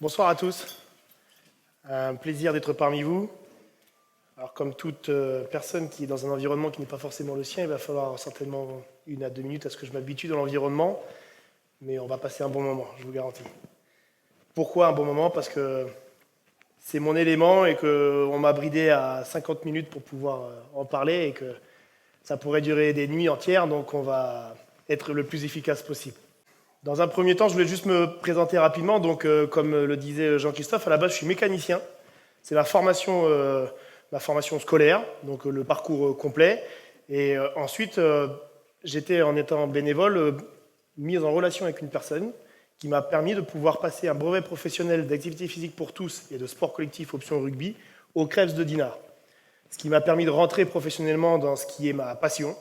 Bonsoir à tous. Un plaisir d'être parmi vous. Alors, comme toute personne qui est dans un environnement qui n'est pas forcément le sien, il va falloir certainement 1 à 2 minutes à ce que je m'habitue dans l'environnement, mais on va passer un bon moment, je vous garantis. Pourquoi un bon moment? Parce que c'est mon élément et qu'on m'a bridé à 50 minutes pour pouvoir en parler et que ça pourrait durer des nuits entières, donc on va être le plus efficace possible. Dans un premier temps, je voulais juste me présenter rapidement. Donc, comme le disait Jean-Christophe, à la base, je suis mécanicien. C'est ma formation scolaire, donc le parcours complet. Et ensuite, j'étais, en étant bénévole, mis en relation avec une personne qui m'a permis de pouvoir passer un brevet professionnel d'activité physique pour tous et de sport collectif option rugby au Crèves de Dinard. Ce qui m'a permis de rentrer professionnellement dans ce qui est ma passion.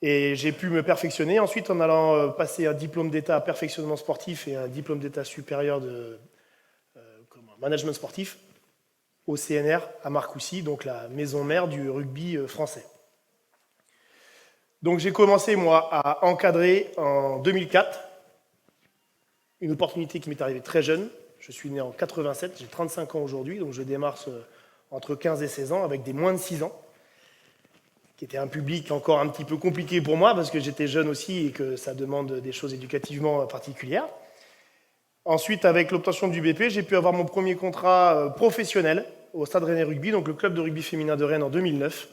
Et j'ai pu me perfectionner ensuite en allant passer un diplôme d'état perfectionnement sportif et un diplôme d'état supérieur de management sportif au CNR à Marcoussis, donc la maison mère du rugby français. Donc j'ai commencé moi à encadrer en 2004, une opportunité qui m'est arrivée très jeune. Je suis né en 87, j'ai 35 ans aujourd'hui, donc je démarre entre 15 et 16 ans avec des moins de 6 ans, qui était un public encore un petit peu compliqué pour moi, parce que j'étais jeune aussi et que ça demande des choses éducativement particulières. Ensuite, avec l'obtention du BP, j'ai pu avoir mon premier contrat professionnel au Stade Rennais Rugby, donc le club de rugby féminin de Rennes en 2009.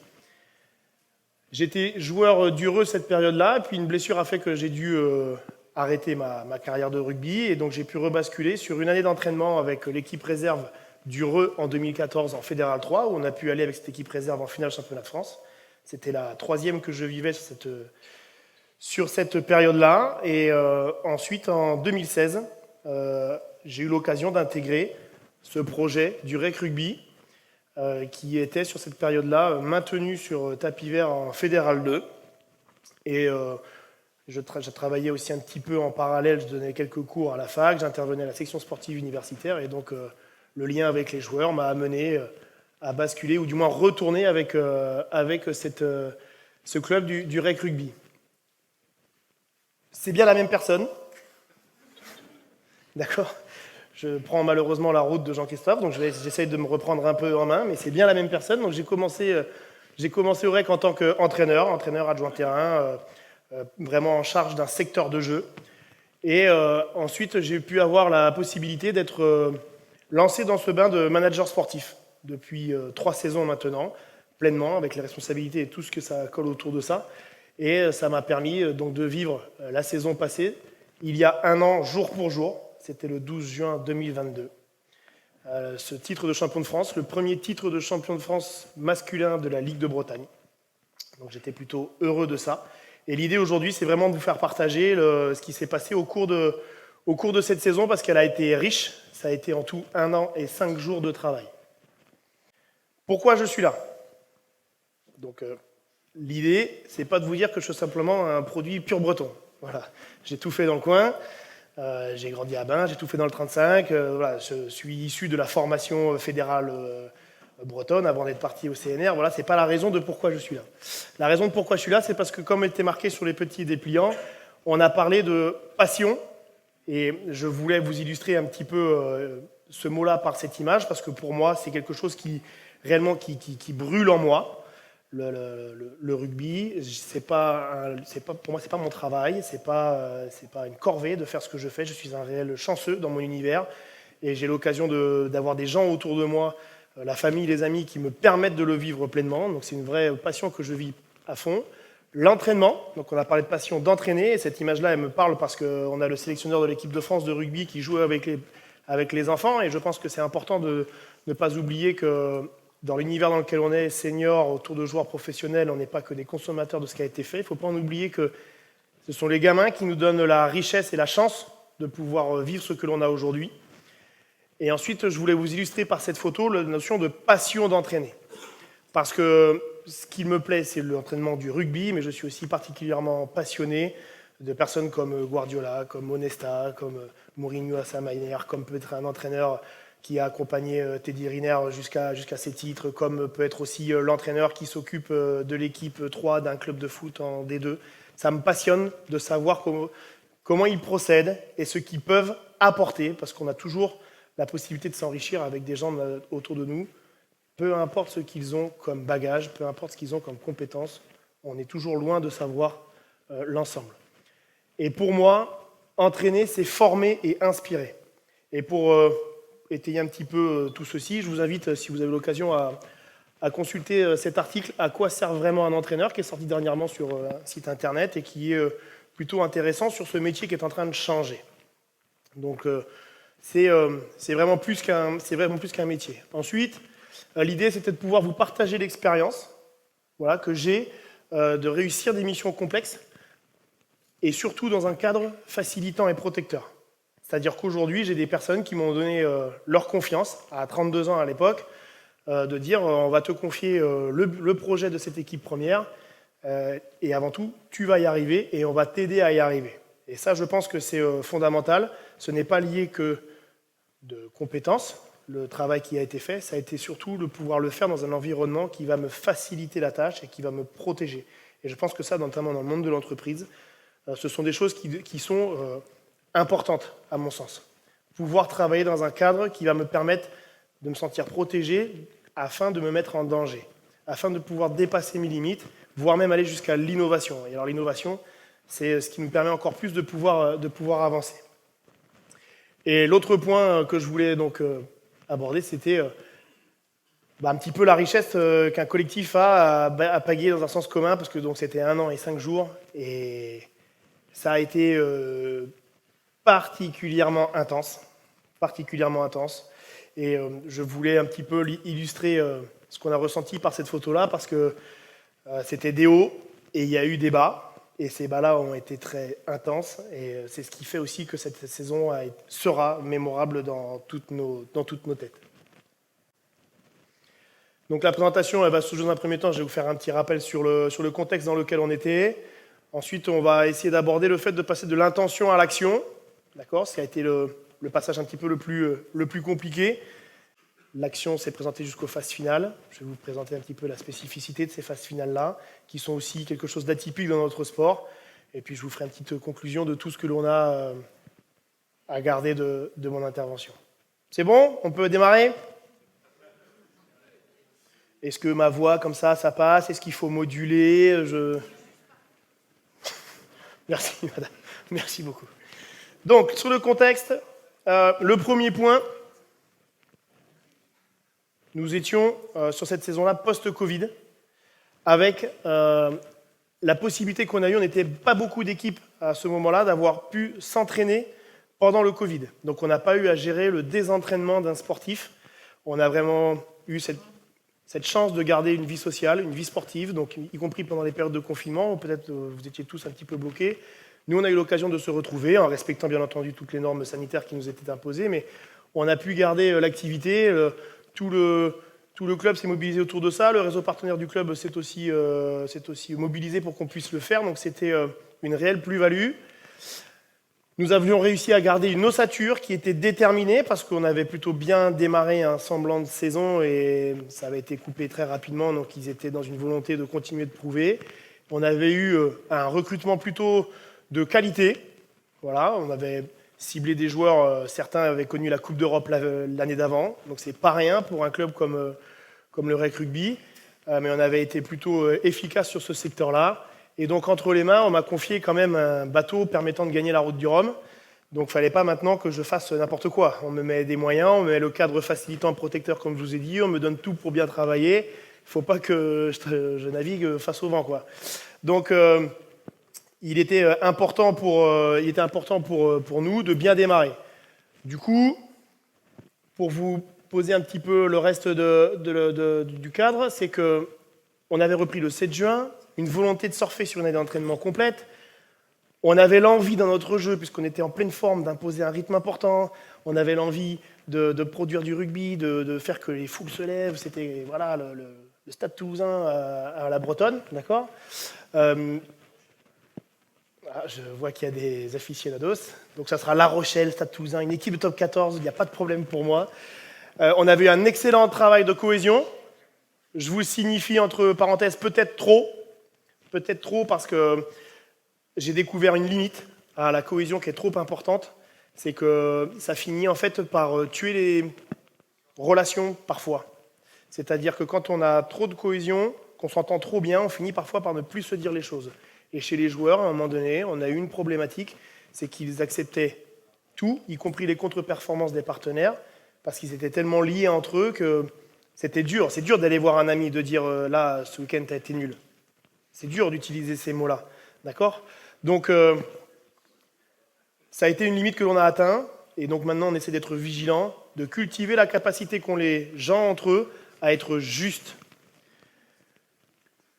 J'étais joueur d'Ureux cette période-là, puis une blessure a fait que j'ai dû arrêter ma carrière de rugby, et donc j'ai pu rebasculer sur une année d'entraînement avec l'équipe réserve d'Ureux en 2014 en Fédéral 3, où on a pu aller avec cette équipe réserve en finale championnat de France. C'était la 3e que je vivais sur cette période-là. Et ensuite, en 2016, j'ai eu l'occasion d'intégrer ce projet du REC Rugby, qui était sur cette période-là maintenu sur tapis vert en Fédéral 2. Et je travaillais aussi un petit peu en parallèle, je donnais quelques cours à la fac, j'intervenais à la section sportive universitaire, et donc le lien avec les joueurs m'a amené à basculer, ou du moins retourner avec ce club du REC Rugby. C'est bien la même personne. D'accord. Je prends malheureusement la route de Jean-Christophe, donc j'essaye de me reprendre un peu en main, mais c'est bien la même personne. Donc j'ai commencé au REC en tant qu'entraîneur, entraîneur adjoint terrain, vraiment en charge d'un secteur de jeu. Et ensuite, j'ai pu avoir la possibilité d'être lancé dans ce bain de manager sportif depuis 3 saisons maintenant, pleinement, avec les responsabilités et tout ce que ça colle autour de ça. Et ça m'a permis donc de vivre la saison passée, il y a 1 an, jour pour jour. C'était le 12 juin 2022. Ce titre de champion de France, le premier titre de champion de France masculin de la Ligue de Bretagne. Donc j'étais plutôt heureux de ça. Et l'idée aujourd'hui, c'est vraiment de vous faire partager ce qui s'est passé au cours de cette saison, parce qu'elle a été riche. Ça a été en tout 1 an et 5 jours de travail. Pourquoi je suis là? Donc l'idée, c'est pas de vous dire que je suis simplement un produit pur breton. Voilà. J'ai tout fait dans le coin. J'ai grandi à Bain, j'ai tout fait dans le 35. Voilà, je suis issu de la formation fédérale bretonne avant d'être parti au CNR. Voilà, c'est pas la raison de pourquoi je suis là. La raison de pourquoi je suis là, c'est parce que, comme était marqué sur les petits dépliants, on a parlé de passion, et je voulais vous illustrer un petit peu ce mot-là par cette image, parce que pour moi, c'est quelque chose qui réellement qui brûle en moi. Le rugby, pour moi, c'est pas mon travail, c'est pas une corvée de faire ce que je fais. Je suis un réel chanceux dans mon univers, et j'ai l'occasion d'avoir des gens autour de moi, la famille, les amis, qui me permettent de le vivre pleinement. Donc c'est une vraie passion que je vis à fond. L'entraînement, donc on a parlé de passion d'entraîner, et cette image-là, elle me parle parce qu'on a le sélectionneur de l'équipe de France de rugby qui joue avec les enfants, et je pense que c'est important de ne pas oublier que dans l'univers dans lequel on est, senior, autour de joueurs professionnels, on n'est pas que des consommateurs de ce qui a été fait. Il ne faut pas en oublier que ce sont les gamins qui nous donnent la richesse et la chance de pouvoir vivre ce que l'on a aujourd'hui. Et ensuite, je voulais vous illustrer par cette photo la notion de passion d'entraîner. Parce que ce qui me plaît, c'est l'entraînement du rugby, mais je suis aussi particulièrement passionné de personnes comme Guardiola, comme Monesta, comme Mourinho à sa manière, comme peut-être un entraîneur qui a accompagné Teddy Riner jusqu'à ses titres, comme peut être aussi l'entraîneur qui s'occupe de l'équipe 3 d'un club de foot en D2. Ça me passionne de savoir comment ils procèdent et ce qu'ils peuvent apporter, parce qu'on a toujours la possibilité de s'enrichir avec des gens autour de nous, peu importe ce qu'ils ont comme bagage, peu importe ce qu'ils ont comme compétences, on est toujours loin de savoir l'ensemble. Et pour moi, entraîner, c'est former et inspirer. Et pour étayer un petit peu tout ceci, je vous invite, si vous avez l'occasion, à consulter cet article « À quoi sert vraiment un entraîneur ?» qui est sorti dernièrement sur un site internet et qui est plutôt intéressant sur ce métier qui est en train de changer. Donc c'est vraiment plus qu'un métier. Ensuite, l'idée c'était de pouvoir vous partager l'expérience que j'ai de réussir des missions complexes et surtout dans un cadre facilitant et protecteur. C'est-à-dire qu'aujourd'hui, j'ai des personnes qui m'ont donné leur confiance, à 32 ans à l'époque, de dire on va te confier le projet de cette équipe première et avant tout, tu vas y arriver et on va t'aider à y arriver. Et ça, je pense que c'est fondamental. Ce n'est pas lié que de compétences, le travail qui a été fait, ça a été surtout de pouvoir le faire dans un environnement qui va me faciliter la tâche et qui va me protéger. Et je pense que ça, notamment dans le monde de l'entreprise, ce sont des choses qui sont importantes, à mon sens. Pouvoir travailler dans un cadre qui va me permettre de me sentir protégé afin de me mettre en danger, afin de pouvoir dépasser mes limites, voire même aller jusqu'à l'innovation. Et alors l'innovation, c'est ce qui nous permet encore plus de pouvoir avancer. Et l'autre point que je voulais donc aborder, c'était un petit peu la richesse qu'un collectif a à pagayer dans un sens commun, parce que donc c'était 1 an et 5 jours, et ça a été particulièrement intense. Et je voulais un petit peu illustrer ce qu'on a ressenti par cette photo-là, parce que c'était des hauts et il y a eu des bas. Et ces bas-là ont été très intenses. Et c'est ce qui fait aussi que cette saison sera mémorable dans toutes nos têtes. Donc la présentation, elle va se jouer dans un premier temps. Je vais vous faire un petit rappel sur le contexte dans lequel on était. Ensuite, on va essayer d'aborder le fait de passer de l'intention à l'action. D'accord ? Ce qui a été le passage un petit peu le plus compliqué. L'action s'est présentée jusqu'aux phases finales. Je vais vous présenter un petit peu la spécificité de ces phases finales-là, qui sont aussi quelque chose d'atypique dans notre sport. Et puis je vous ferai une petite conclusion de tout ce que l'on a à garder de mon intervention. C'est bon ? On peut démarrer ? Est-ce que ma voix, comme ça passe ? Est-ce qu'il faut moduler ? Merci, madame. Merci beaucoup. Donc, sur le contexte, le premier point, nous étions sur cette saison-là post-Covid, avec la possibilité qu'on a eue, on n'était pas beaucoup d'équipes à ce moment-là, d'avoir pu s'entraîner pendant le Covid. Donc on n'a pas eu à gérer le désentraînement d'un sportif. On a vraiment eu cette chance de garder une vie sociale, une vie sportive, donc y compris pendant les périodes de confinement, où peut-être vous étiez tous un petit peu bloqués. Nous, on a eu l'occasion de se retrouver, en respectant bien entendu toutes les normes sanitaires qui nous étaient imposées, mais on a pu garder l'activité. Tout le club s'est mobilisé autour de ça. Le réseau partenaire du club s'est aussi mobilisé pour qu'on puisse le faire. Donc c'était une réelle plus-value. Nous avions réussi à garder une ossature qui était déterminée parce qu'on avait plutôt bien démarré un semblant de saison et ça avait été coupé très rapidement. Donc ils étaient dans une volonté de continuer de prouver. On avait eu un recrutement plutôt de qualité. Voilà, on avait ciblé des joueurs, certains avaient connu la Coupe d'Europe l'année d'avant, donc c'est pas rien pour un club comme le Rec Rugby, mais on avait été plutôt efficace sur ce secteur-là. Et donc entre les mains, on m'a confié quand même un bateau permettant de gagner la route du Rhum. Donc il ne fallait pas maintenant que je fasse n'importe quoi. On me met des moyens, on me met le cadre facilitant, protecteur comme je vous ai dit, on me donne tout pour bien travailler. Il ne faut pas que je navigue face au vent, quoi. Donc il était important pour nous de bien démarrer. Du coup, pour vous poser un petit peu le reste du cadre, c'est qu'on avait repris le 7 juin, une volonté de surfer sur une année d'entraînement complète. On avait l'envie dans notre jeu, puisqu'on était en pleine forme, d'imposer un rythme important. On avait l'envie de produire du rugby, de faire que les foules se lèvent. C'était voilà, le Stade Toulousain à la Bretonne, d'accord ? Je vois qu'il y a des aficionados. Donc ça sera La Rochelle, Stade Toulousain, une équipe de top 14, il n'y a pas de problème pour moi. On avait eu un excellent travail de cohésion. Je vous le signifie entre parenthèses, peut-être trop parce que j'ai découvert une limite à la cohésion qui est trop importante. c'est que ça finit en fait par tuer les relations parfois. C'est-à-dire que quand on a trop de cohésion, qu'on s'entend trop bien, on finit parfois par ne plus se dire les choses. Et chez les joueurs, à un moment donné, on a eu une problématique, c'est qu'ils acceptaient tout, y compris les contre-performances des partenaires, parce qu'ils étaient tellement liés entre eux que c'était dur. C'est dur d'aller voir un ami, de dire là, ce week-end, tu as été nul. C'est dur d'utiliser ces mots-là. D'accord? Donc, ça a été une limite que l'on a atteint. Et donc maintenant, on essaie d'être vigilant, de cultiver la capacité qu'ont les gens entre eux à être justes.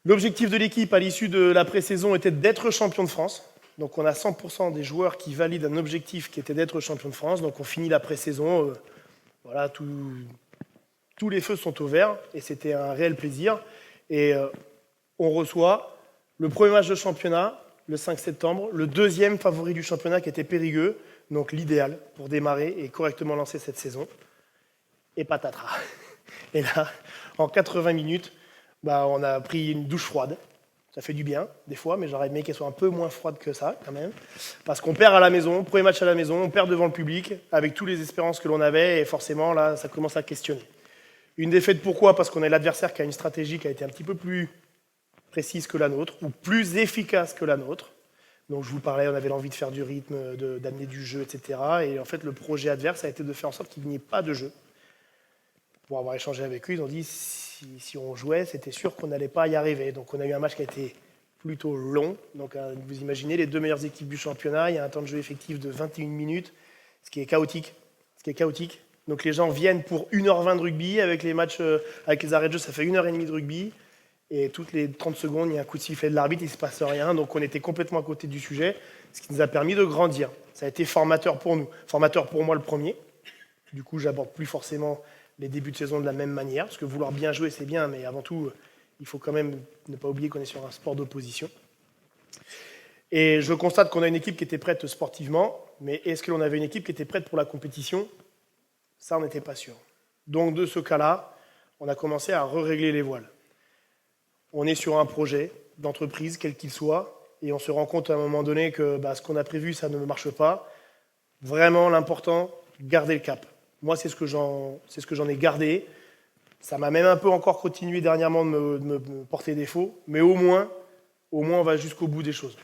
L'objectif de l'équipe à l'issue de la pré-saison était d'être champion de France. Donc on a 100% des joueurs qui valident un objectif qui était d'être champion de France. Donc on finit la pré-saison, voilà, tous les feux sont au vert et c'était un réel plaisir. Et on reçoit le premier match de championnat, le 5 septembre, le deuxième favori du championnat qui était Périgueux, donc l'idéal pour démarrer et correctement lancer cette saison. Et patatras. Et là, en 80 minutes, on a pris une douche froide. Ça fait du bien, des fois, mais j'aurais aimé qu'elle soit un peu moins froide que ça, quand même. Parce qu'on perd à la maison, premier match à la maison, on perd devant le public, avec toutes les espérances que l'on avait, et forcément, là, ça commence à questionner. Une défaite, pourquoi? Parce qu'on a l'adversaire qui a une stratégie qui a été un petit peu plus précise que la nôtre, ou plus efficace que la nôtre. Donc je vous parlais, on avait l'envie de faire du rythme, d'amener du jeu, etc. Et en fait, le projet adverse a été de faire en sorte qu'il n'y ait pas de jeu. Pour avoir échangé avec eux, ils ont dit si on jouait, c'était sûr qu'on n'allait pas y arriver. Donc on a eu un match qui a été plutôt long. Donc vous imaginez, les deux meilleures équipes du championnat, il y a un temps de jeu effectif de 21 minutes, ce qui est chaotique. Donc les gens viennent pour 1h20 de rugby, avec les matchs, avec les arrêts de jeu, ça fait 1h30 de rugby. Et toutes les 30 secondes, il y a un coup de sifflet de l'arbitre, il ne se passe rien. Donc on était complètement à côté du sujet, ce qui nous a permis de grandir. Ça a été formateur pour nous. Formateur pour moi le premier. Du coup, j'aborde plus forcément les débuts de saison de la même manière, parce que vouloir bien jouer, c'est bien, mais avant tout, il faut quand même ne pas oublier qu'on est sur un sport d'opposition. Et je constate qu'on a une équipe qui était prête sportivement, mais est-ce que l'on avait une équipe qui était prête pour la compétition? Ça, on n'était pas sûr. Donc de ce cas-là, on a commencé à régler les voiles. On est sur un projet d'entreprise, quel qu'il soit, et on se rend compte à un moment donné que ce qu'on a prévu, ça ne marche pas. Vraiment, l'important, garder le cap. Moi, c'est ce que j'en ai gardé. Ça m'a même un peu encore continué dernièrement de me porter défaut, mais au moins, on va jusqu'au bout des choses.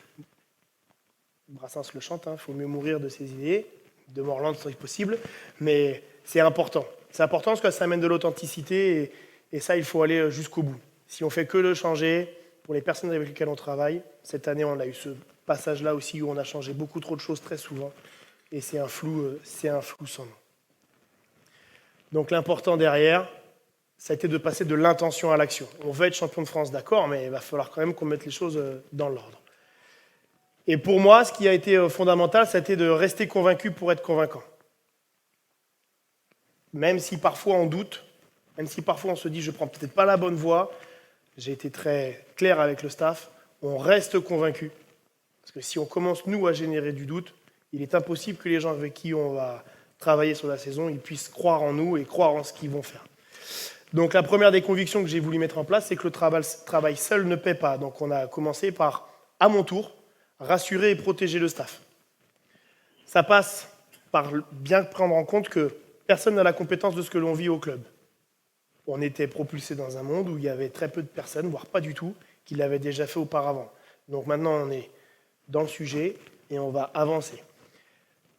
Brassens le chante, il faut mieux mourir de ses idées, de mort lente si possible, mais c'est important. C'est important parce que ça amène de l'authenticité, et ça, il faut aller jusqu'au bout. Si on fait que le changer, pour les personnes avec lesquelles on travaille, cette année, on a eu ce passage-là aussi où on a changé beaucoup trop de choses très souvent, et c'est un flou sans nom. Donc l'important derrière, ça a été de passer de l'intention à l'action. On veut être champion de France, d'accord, mais il va falloir quand même qu'on mette les choses dans l'ordre. Et pour moi, ce qui a été fondamental, ça a été de rester convaincu pour être convaincant. Même si parfois on doute, même si parfois on se dit je ne prends peut-être pas la bonne voie, j'ai été très clair avec le staff, on reste convaincu. Parce que si on commence, nous, à générer du doute, il est impossible que les gens avec qui on va travailler sur la saison, ils puissent croire en nous et croire en ce qu'ils vont faire. Donc la première des convictions que j'ai voulu mettre en place, c'est que le travail seul ne paie pas. Donc on a commencé par, à mon tour, rassurer et protéger le staff. Ça passe par bien prendre en compte que personne n'a la compétence de ce que l'on vit au club. On était propulsé dans un monde où il y avait très peu de personnes, voire pas du tout, qui l'avaient déjà fait auparavant. Donc maintenant, on est dans le sujet et on va avancer.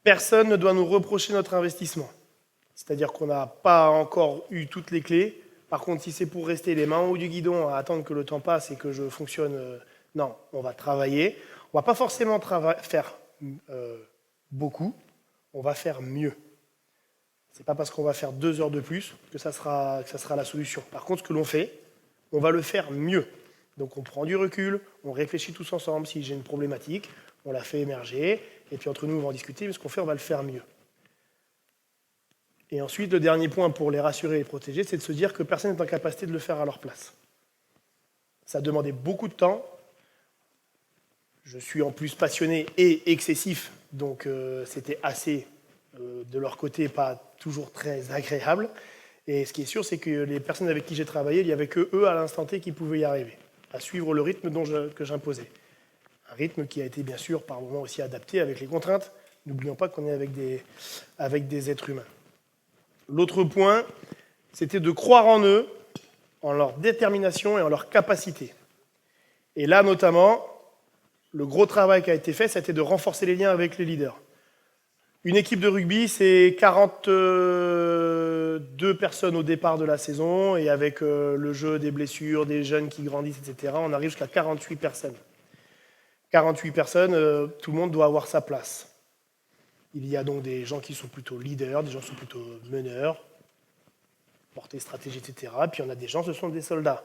Personne ne doit nous reprocher notre investissement. C'est-à-dire qu'on n'a pas encore eu toutes les clés. Par contre, si c'est pour rester les mains en haut du guidon à attendre que le temps passe et que je fonctionne, non, on va travailler. On ne va pas forcément faire beaucoup, on va faire mieux. Ce n'est pas parce qu'on va faire 2 heures de plus que ça sera la solution. Par contre, ce que l'on fait, on va le faire mieux. Donc on prend du recul, on réfléchit tous ensemble. Si j'ai une problématique, on la fait émerger, et puis entre nous, on va en discuter, mais ce qu'on fait, on va le faire mieux. Et ensuite, le dernier point pour les rassurer et les protéger, c'est de se dire que personne n'est en capacité de le faire à leur place. Ça demandait beaucoup de temps. Je suis en plus passionné et excessif, donc c'était assez, de leur côté, pas toujours très agréable. Et ce qui est sûr, c'est que les personnes avec qui j'ai travaillé, il n'y avait que eux à l'instant T qui pouvaient y arriver, à suivre le rythme que j'imposais. Un rythme qui a été bien sûr par moments aussi adapté avec les contraintes N'oublions pas qu'on est avec des êtres humains. L'autre point, c'était de croire en eux, en leur détermination et en leur capacité. Et là, notamment, le gros travail qui a été fait, c'était de renforcer les liens avec les leaders. Une équipe de rugby, c'est 42 personnes au départ de la saison, et avec le jeu des blessures, des jeunes qui grandissent, etc., on arrive jusqu'à 48 personnes. 48 personnes, tout le monde doit avoir sa place. Il y a donc des gens qui sont plutôt leaders, des gens qui sont plutôt meneurs, portée stratégie, etc. Puis on a des gens, ce sont des soldats.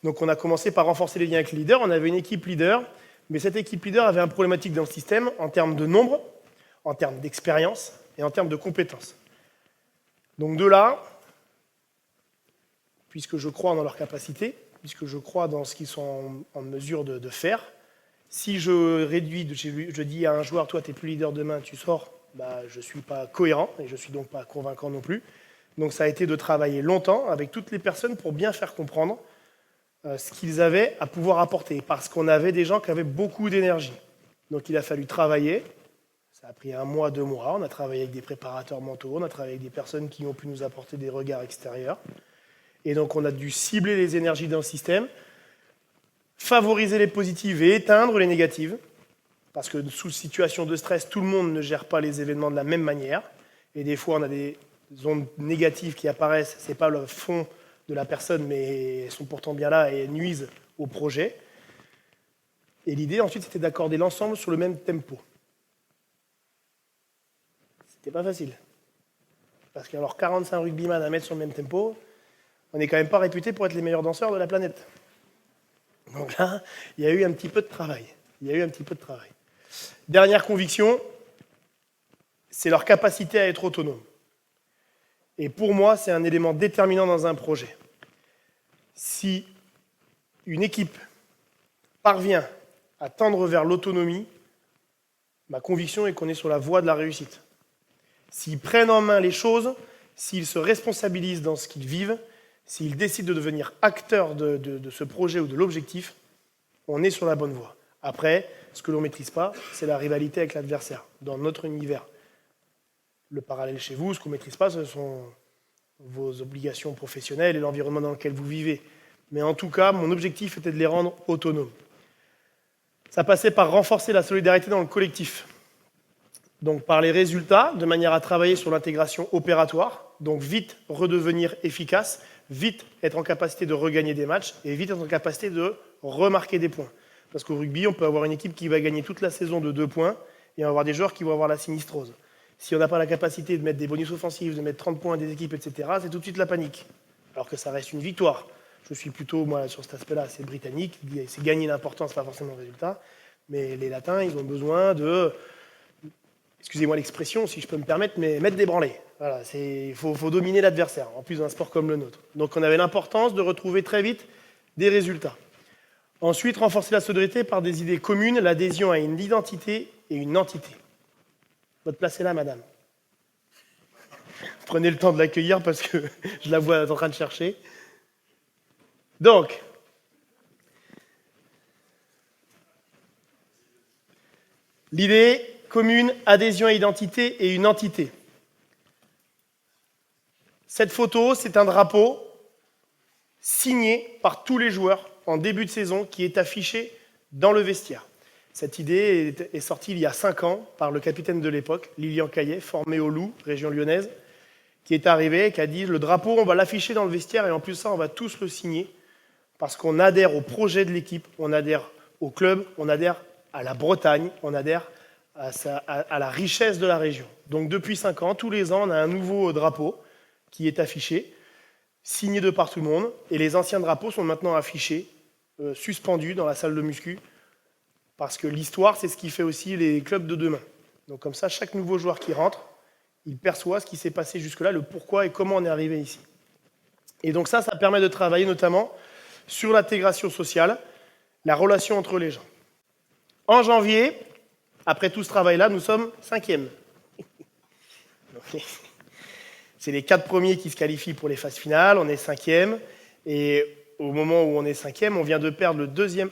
Donc on a commencé par renforcer les liens avec les leaders. On avait une équipe leader, mais cette équipe leader avait un problématique dans le système en termes de nombre, en termes d'expérience et en termes de compétences. Donc de là, puisque je crois dans leur capacité, puisque je crois dans ce qu'ils sont en mesure de faire, si je réduis, je dis à un joueur, toi tu n'es plus leader demain, tu sors, je ne suis pas cohérent et je ne suis donc pas convaincant non plus. Donc ça a été de travailler longtemps avec toutes les personnes pour bien faire comprendre ce qu'ils avaient à pouvoir apporter, parce qu'on avait des gens qui avaient beaucoup d'énergie. Donc il a fallu travailler, ça a pris 1 mois, 2 mois, on a travaillé avec des préparateurs mentaux, on a travaillé avec des personnes qui ont pu nous apporter des regards extérieurs. Et donc on a dû cibler les énergies dans le système, favoriser les positives et éteindre les négatives, parce que sous situation de stress, tout le monde ne gère pas les événements de la même manière. Et des fois, on a des ondes négatives qui apparaissent, ce n'est pas le fond de la personne, mais elles sont pourtant bien là et nuisent au projet. Et l'idée, ensuite, c'était d'accorder l'ensemble sur le même tempo. C'était pas facile. Parce qu'alors 45 rugbyman à mettre sur le même tempo, on n'est quand même pas réputé pour être les meilleurs danseurs de la planète. Donc là, il y a eu un petit peu de travail. Dernière conviction, c'est leur capacité à être autonome. Et pour moi, c'est un élément déterminant dans un projet. Si une équipe parvient à tendre vers l'autonomie, ma conviction est qu'on est sur la voie de la réussite. S'ils prennent en main les choses, s'ils se responsabilisent dans ce qu'ils vivent, s'ils décident de devenir acteurs de ce projet ou de l'objectif, on est sur la bonne voie. Après, ce que l'on ne maîtrise pas, c'est la rivalité avec l'adversaire, dans notre univers. Le parallèle chez vous, ce qu'on ne maîtrise pas, ce sont vos obligations professionnelles et l'environnement dans lequel vous vivez. Mais en tout cas, mon objectif était de les rendre autonomes. Ça passait par renforcer la solidarité dans le collectif. Donc par les résultats, de manière à travailler sur l'intégration opératoire, donc vite redevenir efficace, vite être en capacité de regagner des matchs et vite être en capacité de remarquer des points. Parce qu'au rugby, on peut avoir une équipe qui va gagner toute la saison de 2 points et on va avoir des joueurs qui vont avoir la sinistrose. Si on n'a pas la capacité de mettre des bonus offensifs, de mettre 30 points à des équipes, etc., c'est tout de suite la panique. Alors que ça reste une victoire. Je suis plutôt, moi, sur cet aspect-là, c'est britannique, c'est gagner l'importance, pas forcément le résultat. Mais les Latins, ils ont besoin de, excusez-moi l'expression, si je peux me permettre, mais mettre des branlées. Voilà, il faut dominer l'adversaire, en plus d'un sport comme le nôtre. Donc on avait l'importance de retrouver très vite des résultats. Ensuite, renforcer la solidarité par des idées communes, l'adhésion à une identité et une entité. Votre place est là, madame. Prenez le temps de l'accueillir parce que je la vois en train de chercher. Donc, l'idée commune, adhésion à identité et une entité. Cette photo, c'est un drapeau signé par tous les joueurs en début de saison qui est affiché dans le vestiaire. Cette idée est sortie il y a 5 ans par le capitaine de l'époque, Lilian Caillet, formé au Loup, région lyonnaise, qui est arrivé et qui a dit « Le drapeau, on va l'afficher dans le vestiaire et en plus ça, on va tous le signer parce qu'on adhère au projet de l'équipe, on adhère au club, on adhère à la Bretagne, on adhère à la richesse de la région. » Donc depuis 5 ans, tous les ans, on a un nouveau drapeau qui est affiché, signé de par tout le monde, et les anciens drapeaux sont maintenant affichés, suspendus dans la salle de muscu, parce que l'histoire, c'est ce qui fait aussi les clubs de demain. Donc comme ça, chaque nouveau joueur qui rentre, il perçoit ce qui s'est passé jusque-là, le pourquoi et comment on est arrivé ici. Et donc ça permet de travailler notamment sur l'intégration sociale, la relation entre les gens. En janvier, après tout ce travail-là, nous sommes 5e. C'est les 4 premiers qui se qualifient pour les phases finales, on est 5e, et au moment où on est 5e, on vient de perdre le deuxième...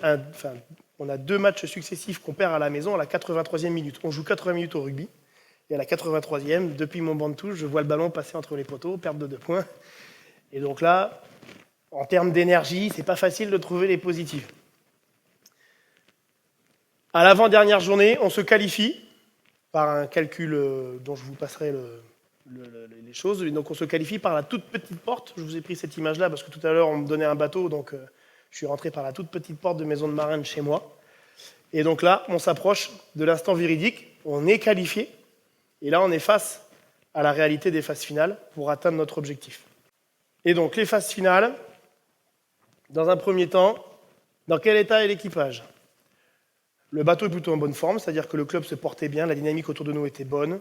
on a 2 matchs successifs qu'on perd à la maison à la 83e minute. On joue 80 minutes au rugby, Et à la 83e, depuis mon banc de touche, je vois le ballon passer entre les poteaux, perte de 2 points. Et donc là, en termes d'énergie, c'est pas facile de trouver les positives. À l'avant-dernière journée, on se qualifie par un calcul dont je vous passerai les choses. Et donc on se qualifie par la toute petite porte. Je vous ai pris cette image-là parce que tout à l'heure, on me donnait un bateau, donc je suis rentré par la toute petite porte de maison de marin de chez moi. Et donc là, on s'approche de l'instant véridique, on est qualifié, et là, on est face à la réalité des phases finales pour atteindre notre objectif. Et donc, les phases finales, dans un premier temps, dans quel état est l'équipage ? Le bateau est plutôt en bonne forme, c'est-à-dire que le club se portait bien, la dynamique autour de nous était bonne,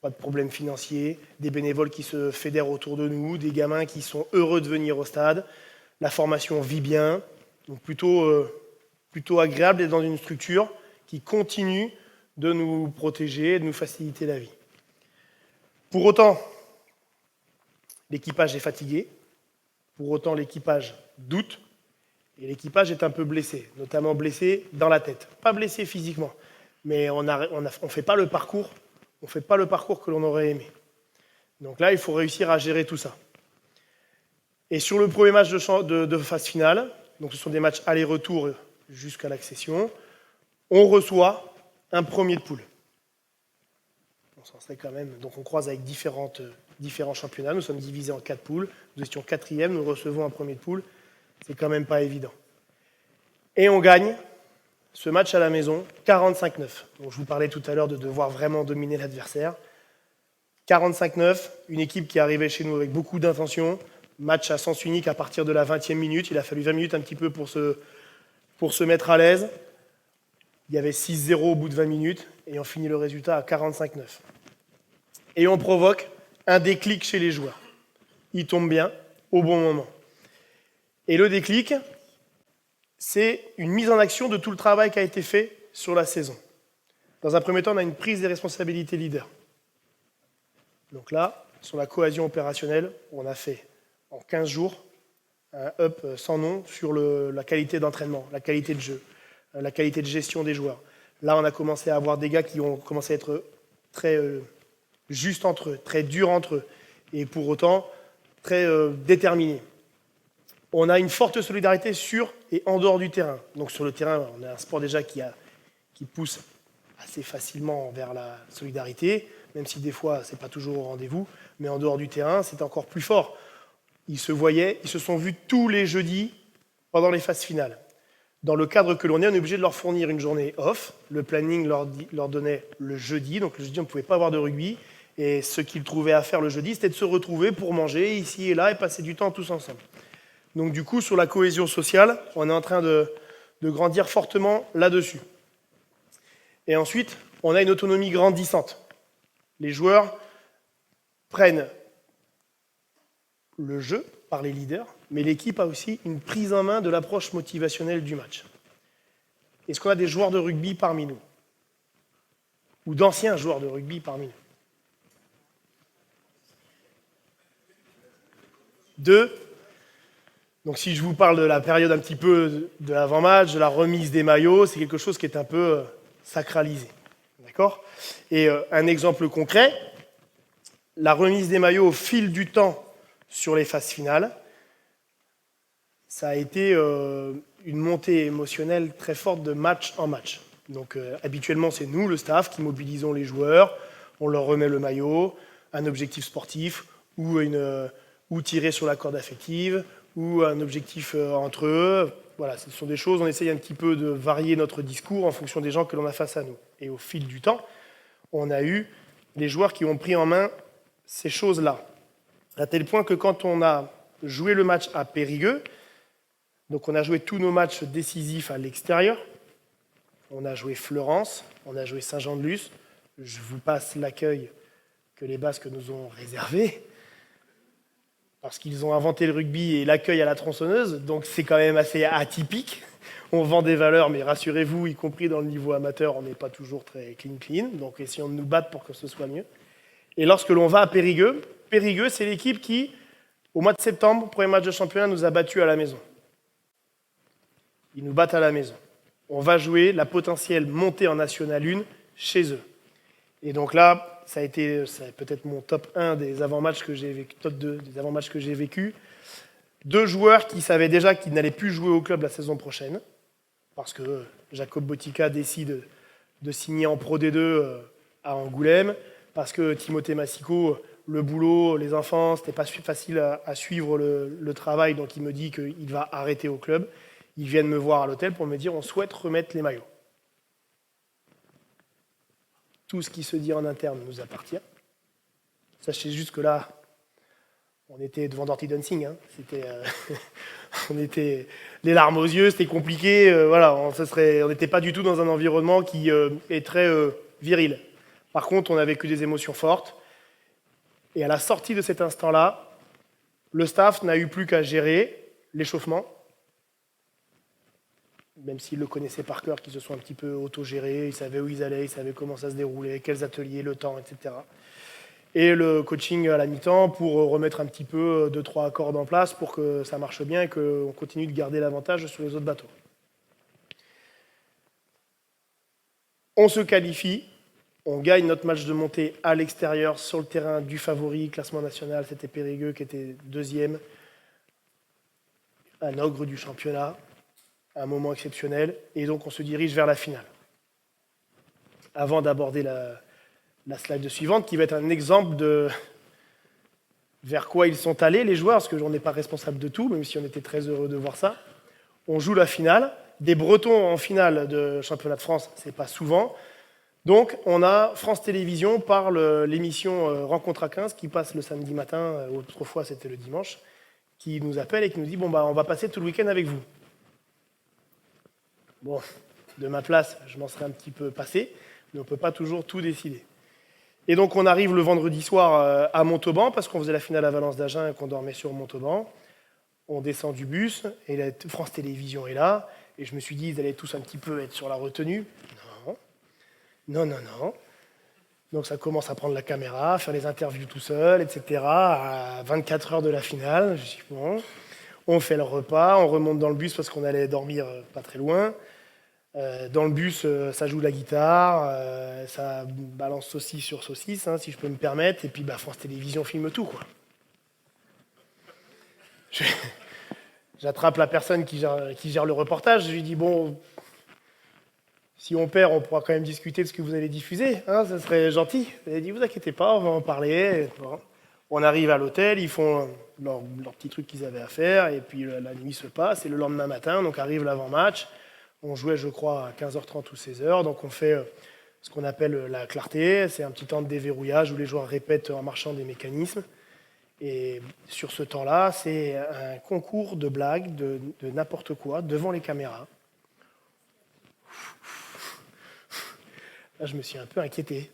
pas de problème financier, des bénévoles qui se fédèrent autour de nous, des gamins qui sont heureux de venir au stade, la formation vit bien, donc plutôt agréable d'être dans une structure qui continue de nous protéger, de nous faciliter la vie. Pour autant, l'équipage est fatigué, pour autant l'équipage doute, et l'équipage est un peu blessé, notamment blessé dans la tête. Pas blessé physiquement, mais on ne fait pas le parcours, que l'on aurait aimé. Donc là, il faut réussir à gérer tout ça. Et sur le premier match de phase finale, donc ce sont des matchs aller-retour jusqu'à l'accession, on reçoit un premier de poule. On s'en serait quand même. Donc on croise avec différents championnats. Nous sommes divisés en 4 poules. Nous étions 4e, nous recevons un premier de poule. C'est quand même pas évident. Et on gagne ce match à la maison, 45-9. Donc je vous parlais tout à l'heure de devoir vraiment dominer l'adversaire. 45-9, une équipe qui est arrivée chez nous avec beaucoup d'intention. Match à sens unique à partir de la 20e minute. Il a fallu 20 minutes un petit peu pour se mettre à l'aise. Il y avait 6-0 au bout de 20 minutes et on finit le résultat à 45-9. Et on provoque un déclic chez les joueurs. Ils tombent bien au bon moment. Et le déclic, c'est une mise en action de tout le travail qui a été fait sur la saison. Dans un premier temps, on a une prise des responsabilités leader. Donc là, sur la cohésion opérationnelle, on a fait en 15 jours un up sans nom sur la qualité d'entraînement, la qualité de jeu, la qualité de gestion des joueurs. Là, on a commencé à avoir des gars qui ont commencé à être très justes entre eux, très durs entre eux, et pour autant très déterminés. On a une forte solidarité sur et en dehors du terrain. Donc sur le terrain, on a un sport déjà qui pousse assez facilement vers la solidarité, même si des fois, ce n'est pas toujours au rendez-vous. Mais en dehors du terrain, c'est encore plus fort. Ils se sont vus tous les jeudis pendant les phases finales. Dans le cadre que l'on est, on est obligé de leur fournir une journée off. Le planning leur donnait le jeudi. Donc le jeudi, on ne pouvait pas avoir de rugby. Et ce qu'ils trouvaient à faire le jeudi, c'était de se retrouver pour manger ici et là et passer du temps tous ensemble. Donc du coup, sur la cohésion sociale, on est en train de grandir fortement là-dessus. Et ensuite, on a une autonomie grandissante. Les joueurs prennent le jeu par les leaders, mais l'équipe a aussi une prise en main de l'approche motivationnelle du match. Est-ce qu'on a des joueurs de rugby parmi nous ? Ou d'anciens joueurs de rugby parmi nous ? 2. Donc si je vous parle de la période un petit peu de l'avant-match, de la remise des maillots, c'est quelque chose qui est un peu sacralisé. D'accord ? Et un exemple concret, la remise des maillots au fil du temps sur les phases finales, ça a été une montée émotionnelle très forte de match en match. Donc habituellement, c'est nous, le staff, qui mobilisons les joueurs, on leur remet le maillot, un objectif sportif ou tirer sur la corde affective, ou un objectif entre eux. Voilà, ce sont des choses, on essaye un petit peu de varier notre discours en fonction des gens que l'on a face à nous. Et au fil du temps, on a eu des joueurs qui ont pris en main ces choses-là. À tel point que quand on a joué le match à Périgueux, donc on a joué tous nos matchs décisifs à l'extérieur, on a joué Fleurance, on a joué Saint-Jean-de-Luz, je vous passe l'accueil que les Basques nous ont réservé, parce qu'ils ont inventé le rugby et l'accueil à la tronçonneuse, donc c'est quand même assez atypique. On vend des valeurs, mais rassurez-vous, y compris dans le niveau amateur, on n'est pas toujours très clean, donc essayons de nous battre pour que ce soit mieux. Et lorsque l'on va à Périgueux, c'est l'équipe qui, au mois de septembre, premier match de championnat, nous a battus à la maison. Ils nous battent à la maison. On va jouer la potentielle montée en National 1 chez eux. Et donc là, c'est peut-être mon top 1 des avant-matchs que j'ai vécu, top 2 des avant-matchs que j'ai vécu. 2 joueurs qui savaient déjà qu'ils n'allaient plus jouer au club la saison prochaine, parce que Jacob Botica décide de signer en Pro D2 à Angoulême, parce que Timothée Massico, le boulot, les enfants, c'était pas facile à suivre le travail, donc il me dit qu'il va arrêter au club. Ils viennent me voir à l'hôtel pour me dire on souhaite remettre les maillots. Tout ce qui se dit en interne nous appartient. Sachez juste que là, on était devant Dirty Dancing, hein. On était les larmes aux yeux, c'était compliqué. Voilà, on n'était pas du tout dans un environnement qui est très viril. Par contre, on a vécu des émotions fortes. Et à la sortie de cet instant-là, le staff n'a eu plus qu'à gérer l'échauffement, même s'ils le connaissaient par cœur, qu'ils se sont un petit peu autogérés, ils savaient où ils allaient, ils savaient comment ça se déroulait, quels ateliers, le temps, etc. Et le coaching à la mi-temps pour remettre un petit peu 2-3 accords en place pour que ça marche bien et qu'on continue de garder l'avantage sur les autres bateaux. On se qualifie, on gagne notre match de montée à l'extérieur, sur le terrain du favori, classement national, c'était Périgueux qui était deuxième, un ogre du championnat, un moment exceptionnel, et donc on se dirige vers la finale. Avant d'aborder la slide suivante, qui va être un exemple de vers quoi ils sont allés, les joueurs, parce que on n'est pas responsable de tout, même si on était très heureux de voir ça. On joue la finale. Des Bretons en finale de championnat de France, c'est pas souvent. Donc, on a France Télévisions par l'émission Rencontre à 15 qui passe le samedi matin, autrefois c'était le dimanche, qui nous appelle et qui nous dit bon, bah, on va passer tout le week-end avec vous. Bon, de ma place, je m'en serais un petit peu passé, mais on ne peut pas toujours tout décider. Et donc, on arrive le vendredi soir à Montauban, parce qu'on faisait la finale à Valence d'Agen et qu'on dormait sur Montauban. On descend du bus, et France Télévisions est là, et je me suis dit, ils allaient tous un petit peu être sur la retenue. Non. Donc ça commence à prendre la caméra, faire les interviews tout seul, etc. À 24 heures de la finale, je dis bon, on fait le repas, on remonte dans le bus parce qu'on allait dormir pas très loin. Dans le bus, ça joue la guitare, ça balance saucisse sur saucisse, hein, si je peux me permettre, et puis bah, France Télévisions filme tout, quoi. J'attrape la personne qui gère le reportage, je lui dis bon, si on perd, on pourra quand même discuter de ce que vous allez diffuser, hein, ça serait gentil. Elle a dit, vous inquiétez pas, on va en parler. Bon. On arrive à l'hôtel, ils font leur petit truc qu'ils avaient à faire, et puis la nuit se passe, et le lendemain matin, donc arrive l'avant-match. On jouait, je crois, à 15h30 ou 16h, donc on fait ce qu'on appelle la clarté, c'est un petit temps de déverrouillage où les joueurs répètent en marchant des mécanismes. Et sur ce temps-là, c'est un concours de blagues, de n'importe quoi, devant les caméras. Là, je me suis un peu inquiété.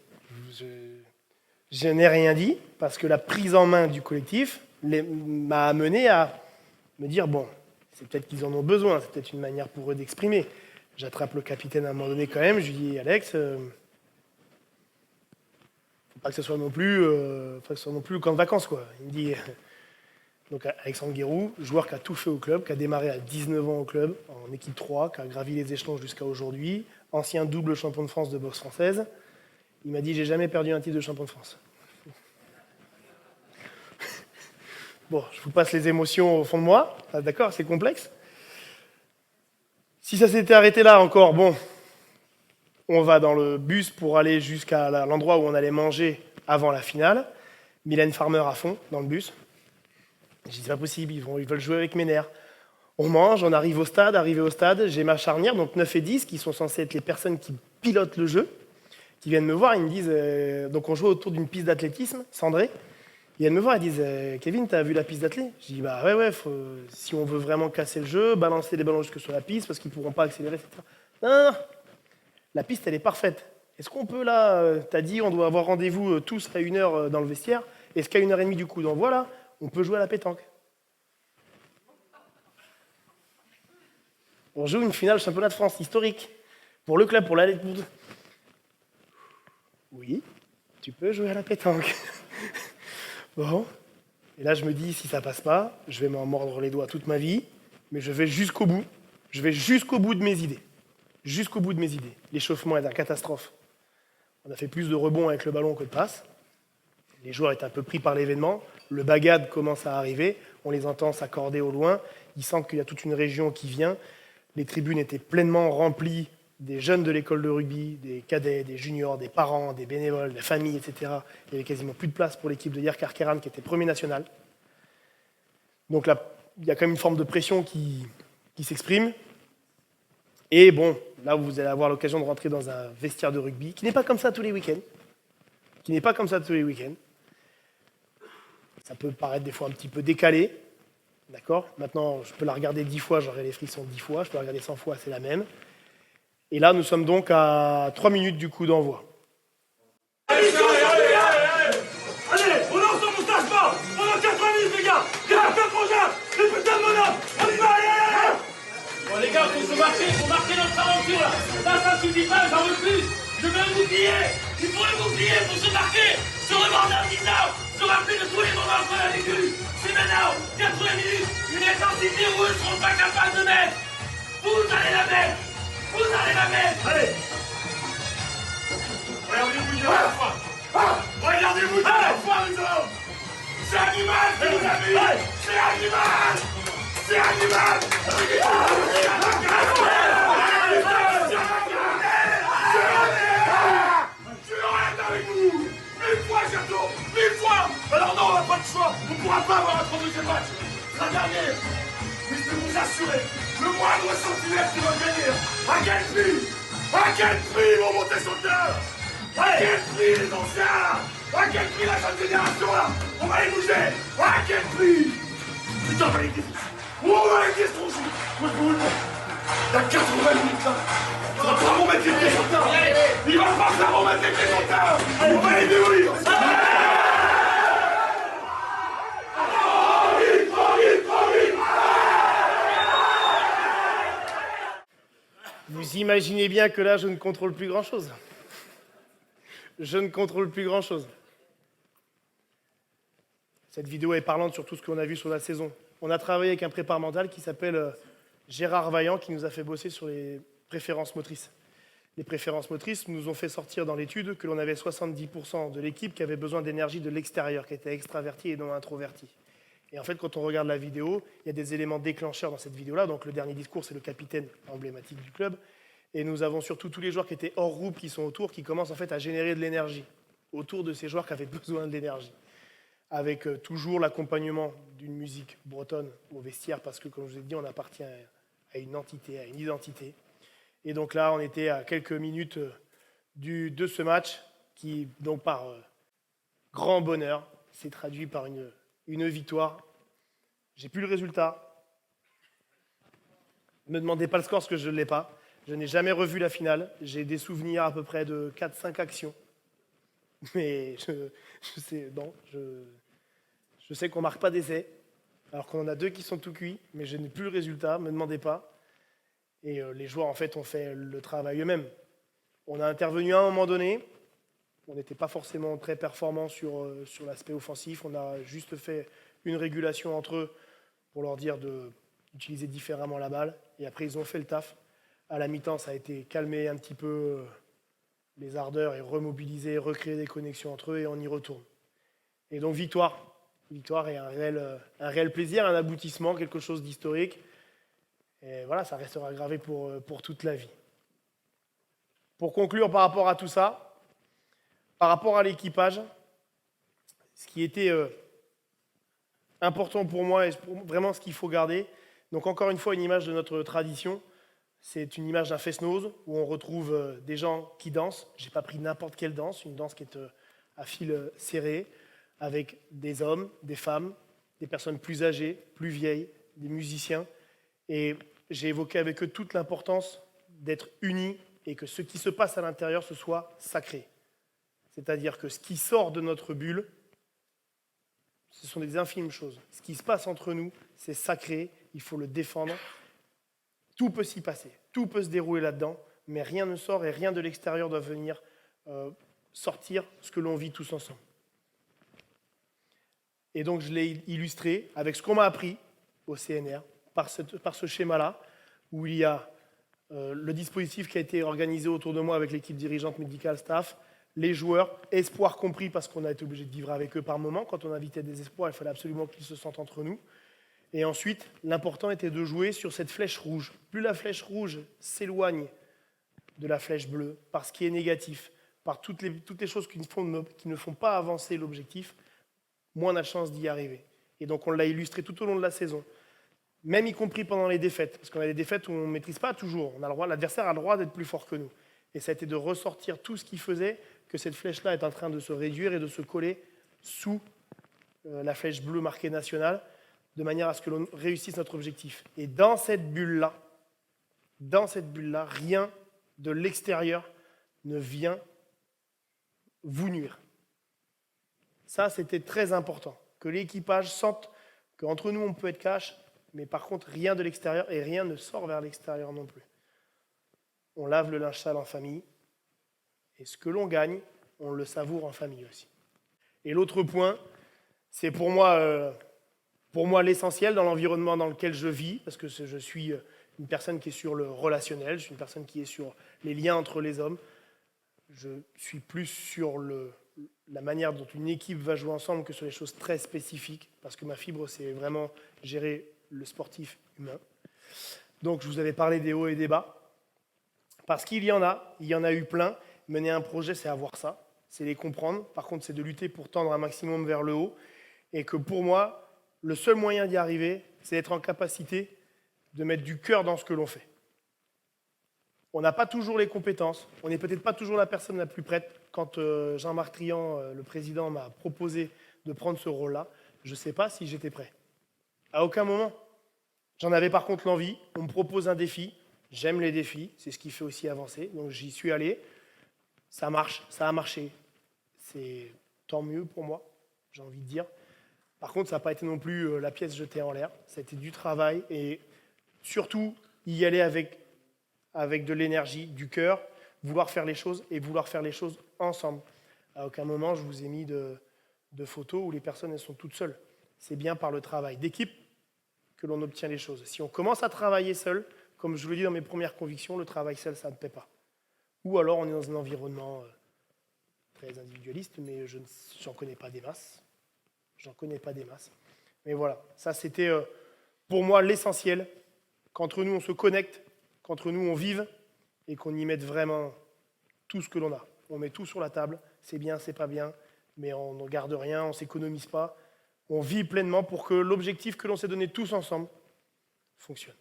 Je n'ai rien dit, parce que la prise en main du collectif m'a amené à me dire, bon, c'est peut-être qu'ils en ont besoin, c'est peut-être une manière pour eux d'exprimer. J'attrape le capitaine à un moment donné quand même, je lui dis, Alex, faut pas que ce soit non plus le camp de vacances, quoi. Il me dit, donc Alexandre Guéroux, joueur qui a tout fait au club, qui a démarré à 19 ans au club, en équipe 3, qui a gravi les échelons jusqu'à aujourd'hui, ancien double champion de France de boxe française. Il m'a dit, j'ai jamais perdu un titre de champion de France. Bon, je vous passe les émotions au fond de moi. Ah, d'accord, c'est complexe. Si ça s'était arrêté là encore, bon, on va dans le bus pour aller jusqu'à l'endroit où on allait manger avant la finale. Mylène Farmer à fond dans le bus. J'ai dit, c'est pas possible, ils veulent jouer avec mes nerfs. On mange, on arrive au stade, j'ai ma charnière, donc 9 et 10, qui sont censés être les personnes qui pilotent le jeu, qui viennent me voir, ils me disent, donc on joue autour d'une piste d'athlétisme, Sandré, ils viennent me voir, ils disent, Kevin, t'as vu la piste d'athlétisme? Je dis, bah ouais, si on veut vraiment casser le jeu, balancer les ballons jusque sur la piste, parce qu'ils pourront pas accélérer, etc. Non, la piste, elle est parfaite. Est-ce qu'on peut là, t'as dit, on doit avoir rendez-vous tous à 1h dans le vestiaire, est-ce qu'à 1h30 du coup d'envoi là, on peut jouer à la pétanque? On joue une finale championnat de France historique pour le club, pour la. Oui, tu peux jouer à la pétanque. Bon. Et là, je me dis, si ça passe pas, je vais m'en mordre les doigts toute ma vie, mais je vais jusqu'au bout. Je vais jusqu'au bout de mes idées. Jusqu'au bout de mes idées. L'échauffement est une catastrophe. On a fait plus de rebonds avec le ballon que de passes. Les joueurs étaient un peu pris par l'événement. Le bagad commence à arriver. On les entend s'accorder au loin. Ils sentent qu'il y a toute une région qui vient. Les tribunes étaient pleinement remplies des jeunes de l'école de rugby, des cadets, des juniors, des parents, des bénévoles, des familles, etc. Il n'y avait quasiment plus de place pour l'équipe de Yerkar Keran qui était premier national. Donc là, il y a quand même une forme de pression qui s'exprime. Et bon, là, vous allez avoir l'occasion de rentrer dans un vestiaire de rugby qui n'est pas comme ça tous les week-ends. Ça peut paraître des fois un petit peu décalé. D'accord ? Maintenant, je peux la regarder 10 fois, j'aurai les frissons 10 fois. Je peux la regarder 100 fois, c'est la même. Et là, nous sommes donc à 3 minutes du coup d'envoi. Allez, on lance son moustache pas. Pendant 4 minutes, les gars. Les putains de frangins, les putains de bonhommes. On y va, allez. Bon les gars, faut marquer notre aventure là. Là, ça suffit pas, j'en veux plus. Je veux un bouclier. Il faut le bouclier pour se marquer. Se remonter un petit now. Se rappeler de tous les moments qu'on a vécu. C'est maintenant, 80 minutes, une intensité où eux ne seront pas capables de mettre. Vous allez la mettre. Vous allez la mettre. Allez. Regardez-vous de la foi. Regardez-vous de la foi, les hommes. C'est animal ce que vous avez eu. C'est animal. C'est animal. Je reste avec vous. 1000 fois, Gerto. 1000 fois. Alors non, on n'a pas de choix. On ne pourra pas avoir un 32e match. C'est la dernière. Mais je peux vous assurer, le moindre centimètre qui va gagner. À quel prix? À quel prix vont monter sur le terrain? À quel prix les anciens là? À quel prix la jeune génération là? On va les bouger. À quel prix? Putain, on va les guider. On va les guider, moi je peux vous le dire. Il y a 80 minutes là. Il va pas remettre les pieds sur le terrain. Il va pas faire remettre les pieds sur le terrain. On va les démolir. Vous imaginez bien que là, je ne contrôle plus grand-chose. Cette vidéo est parlante sur tout ce qu'on a vu sur la saison. On a travaillé avec un prépar mental qui s'appelle Gérard Vaillant, qui nous a fait bosser sur les préférences motrices. Les préférences motrices nous ont fait sortir dans l'étude que l'on avait 70% de l'équipe qui avait besoin d'énergie de l'extérieur, qui était extravertie et non introvertie. Et en fait, quand on regarde la vidéo, il y a des éléments déclencheurs dans cette vidéo-là. Donc le dernier discours, c'est le capitaine emblématique du club. Et nous avons surtout tous les joueurs qui étaient hors groupe, qui sont autour, qui commencent en fait à générer de l'énergie autour de ces joueurs qui avaient besoin de l'énergie. Avec toujours l'accompagnement d'une musique bretonne au vestiaire, parce que, comme je vous ai dit, on appartient à une entité, à une identité. Et donc là, on était à quelques minutes de ce match, qui, donc par grand bonheur, s'est traduit par une victoire. J'ai plus le résultat. Ne me demandez pas le score, parce que je ne l'ai pas. Je n'ai jamais revu la finale. J'ai des souvenirs à peu près de 4-5 actions. Mais je sais qu'on ne marque pas d'essai, alors qu'on en a 2 qui sont tout cuits, mais je n'ai plus le résultat, ne me demandez pas. Et les joueurs, en fait, ont fait le travail eux-mêmes. On a intervenu à un moment donné. On n'était pas forcément très performants sur l'aspect offensif. On a juste fait une régulation entre eux pour leur dire d'utiliser différemment la balle. Et après, ils ont fait le taf. À la mi-temps, ça a été calmer un petit peu les ardeurs et remobiliser, recréer des connexions entre eux, et on y retourne. Et donc, victoire. Victoire et un réel plaisir, un aboutissement, quelque chose d'historique. Et voilà, ça restera gravé pour toute la vie. Pour conclure par rapport à tout ça, par rapport à l'équipage, ce qui était important pour moi et vraiment ce qu'il faut garder, donc encore une fois une image de notre tradition, c'est une image d'un fest-noz où on retrouve des gens qui dansent. Je n'ai pas pris n'importe quelle danse, une danse qui est à fil serré, avec des hommes, des femmes, des personnes plus âgées, plus vieilles, des musiciens. Et j'ai évoqué avec eux toute l'importance d'être unis et que ce qui se passe à l'intérieur, ce soit sacré. C'est-à-dire que ce qui sort de notre bulle, ce sont des infimes choses. Ce qui se passe entre nous, c'est sacré, il faut le défendre. Tout peut s'y passer, tout peut se dérouler là-dedans, mais rien ne sort et rien de l'extérieur doit venir sortir ce que l'on vit tous ensemble. Et donc je l'ai illustré avec ce qu'on m'a appris au CNR, par ce schéma-là, où il y a le dispositif qui a été organisé autour de moi avec l'équipe dirigeante médicale staff, les joueurs, espoirs compris parce qu'on a été obligé de vivre avec eux par moment. Quand on invitait des espoirs, il fallait absolument qu'ils se sentent entre nous. Et ensuite, l'important était de jouer sur cette flèche rouge. Plus la flèche rouge s'éloigne de la flèche bleue, par ce qui est négatif, par toutes les choses qui ne font pas avancer l'objectif, moins on a de chance d'y arriver. Et donc on l'a illustré tout au long de la saison, même y compris pendant les défaites, parce qu'on a des défaites où on ne maîtrise pas toujours. L'adversaire a le droit d'être plus fort que nous. Et ça a été de ressortir tout ce qui faisait que cette flèche-là est en train de se réduire et de se coller sous la flèche bleue marquée nationale, de manière à ce que l'on réussisse notre objectif. Et dans cette bulle-là, rien de l'extérieur ne vient vous nuire. Ça, c'était très important, que l'équipage sente qu'entre nous, on peut être cash, mais par contre, rien de l'extérieur et rien ne sort vers l'extérieur non plus. On lave le linge sale en famille, et ce que l'on gagne, on le savoure en famille aussi. Et l'autre point, c'est pour moi l'essentiel dans l'environnement dans lequel je vis, parce que je suis une personne qui est sur le relationnel, je suis une personne qui est sur les liens entre les hommes. Je suis plus sur la manière dont une équipe va jouer ensemble que sur les choses très spécifiques, parce que ma fibre, c'est vraiment gérer le sportif humain. Donc, je vous avais parlé des hauts et des bas, parce qu'il y en a eu plein. Mener un projet, c'est avoir ça, c'est les comprendre. Par contre, c'est de lutter pour tendre un maximum vers le haut, et que pour moi, le seul moyen d'y arriver, c'est d'être en capacité de mettre du cœur dans ce que l'on fait. On n'a pas toujours les compétences, on n'est peut-être pas toujours la personne la plus prête. Quand Jean-Marc Trian, le président, m'a proposé de prendre ce rôle-là, je ne sais pas si j'étais prêt. À aucun moment. J'en avais par contre l'envie, on me propose un défi, j'aime les défis, c'est ce qui fait aussi avancer, donc j'y suis allé, ça marche, ça a marché. C'est tant mieux pour moi, j'ai envie de dire. Par contre, ça n'a pas été non plus la pièce jetée en l'air, ça a été du travail et surtout y aller avec de l'énergie, du cœur, vouloir faire les choses et vouloir faire les choses ensemble. À aucun moment, je vous ai mis de photos où les personnes elles sont toutes seules. C'est bien par le travail d'équipe que l'on obtient les choses. Si on commence à travailler seul, comme je vous l'ai dit dans mes premières convictions, le travail seul, ça ne paie pas. Ou alors on est dans un environnement très individualiste, mais j'en connais pas des masses. Mais voilà, ça c'était pour moi l'essentiel, qu'entre nous on se connecte, qu'entre nous on vive et qu'on y mette vraiment tout ce que l'on a. On met tout sur la table, c'est bien, c'est pas bien, mais on ne garde rien, on ne s'économise pas. On vit pleinement pour que l'objectif que l'on s'est donné tous ensemble fonctionne.